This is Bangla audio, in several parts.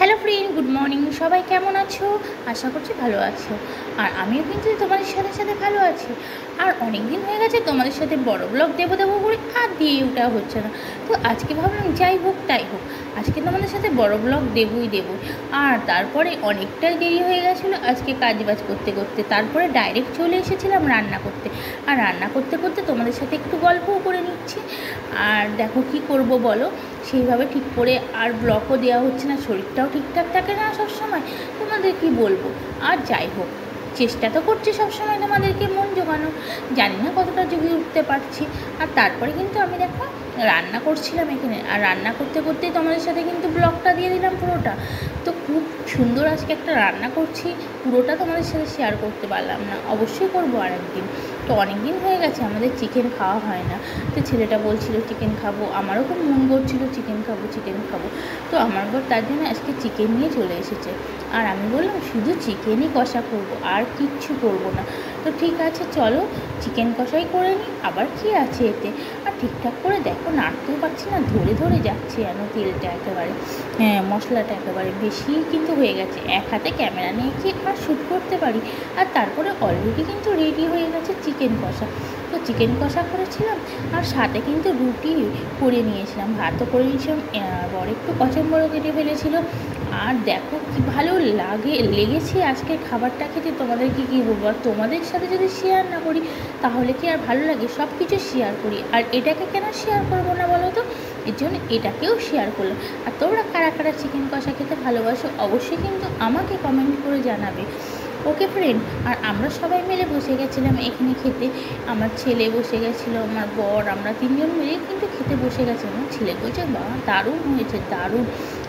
Hello friend, good morning. সবাই কেমন আছো? আশা করছি ভালো আছো। আর আমিও কিন্তু তোমাদের সাথে সাথে ভালো আছি। আর অনেক দিন হয়ে গেছে তোমাদের সাথে বড় ব্লগ দেবো দেবো করে আর দিয়ে ওটা হচ্ছে না। তো আজকে ভাবলাম যাই হোক তাই হোক, আজকে তোমাদের সাথে বড় ব্লগ দেবই দেবো। আর তারপরে অনেকটাই দেরি হয়ে গেছিলো আজকে কাজবাজ করতে করতে, তারপরে ডাইরেক্ট চলে এসেছিলাম রান্না করতে। আর রান্না করতে করতে তোমাদের সাথে একটু গল্পও করে নিচ্ছি। আর দেখো কি করব বলো, সেইভাবে ঠিক করে আর ব্লগও দেওয়া হচ্ছে না, শরীরটাও ঠিকঠাক থাকে না সবসময়। তোমাদের কি বলবো, আর যাই হোক চেষ্টা তো করছি সবসময় তোমাদেরকে মন জোগানোর, জানি না কতটা জেগে উঠতে পারছি। আর তারপরে কিন্তু আমি দেখো রান্না করছিলাম এখানে, আর রান্না করতে করতেই তোমাদের সাথে কিন্তু ব্লগটা দিয়ে দিলাম পুরোটা। তো খুব সুন্দর আজকে একটা রান্না করছি, পুরোটা তোমাদের সাথে শেয়ার করতে পারলাম না, অবশ্যই করবো আর একদিন। তো অনেক দিন হয়ে গেছে আমাদের চিকেন খাওয়া হয় না। তো ছেলেটা বলছিল চিকেন খাবো, আমারও খুব মন করছিল চিকেন খাবো চিকেন খাবো। তো আমার বর তার জন্য আজকে চিকেন নিয়ে চলে এসেছে। আর আমি বললাম শুধু চিকেনই কষা করবো, আর কিচ্ছু করবো না। তো ঠিক আছে চলো চিকেন কষাই করে নিই, আবার কি আছে এতে। আর ঠিকঠাক করে দেখো নাড়তেও পারছি না, ধরে ধরে যাচ্ছে যেন তেলটা একেবারে, মশলাটা একেবারে বেশি কিন্তু হয়ে গেছে। এক হাতে ক্যামেরা নিয়ে কি আর শ্যুট করতে পারি। আর তারপরে অলরেডি কিন্তু রেডি হয়ে গেছে চিকেন কষা। তো চিকেন কষা করেছিলাম, আর সাথে কিন্তু রুটি করে নিয়েছিলাম, ভাতও করে নিয়েছিলাম, বর একটু কচুম্বরও কেটে ফেলেছিল। আর দেখো কি ভালো লেগেছে আজকের খাবারটা খেতে, তোমাদেরকে কী বলবো। আর তোমাদের সাথে যদি শেয়ার না করি তাহলে কি আর ভালো লাগে, সব কিছু শেয়ার করি। আর এটাকে কেন শেয়ার করবো না বলো তো, এর জন্য এটাকেও শেয়ার করলাম। আর তোমরা কারা কারা চিকেন কষা খেতে ভালোবাসো অবশ্যই কিন্তু আমাকে কমেন্ট করে জানাবে। ওকে ফ্রেন্ড, আর আমরা সবাই মিলে বসে গেছিলাম এখানে খেতে। আমার ছেলে বসে গেছিলো, আমার বর, আমরা তিনজন মিলেই কিন্তু খেতে বসে গেছিলাম। আমার ছেলে বলছে বাহ দারুণ হয়েছে দারুণ।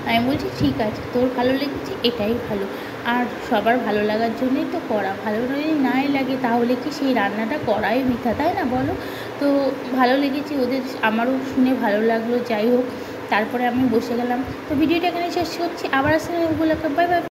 আমি বলছি ঠিক আছে, তোর ভালো লেগেছে এটাই ভালো। আর সবার ভালো লাগার জন্যই তো করা, ভালো যদি নাই লাগে তাহলে কি সেই রান্নাটা করাই বৃথা, তাই না বলো। তো ভালো লেগেছে ওদের, আমারও শুনে ভালো লাগলো। যাই হোক তারপরে আমি বসে গেলাম। তো ভিডিওটা এখানে শেষ করছি, আবার আসলে ওগুলোকে বাই বাই।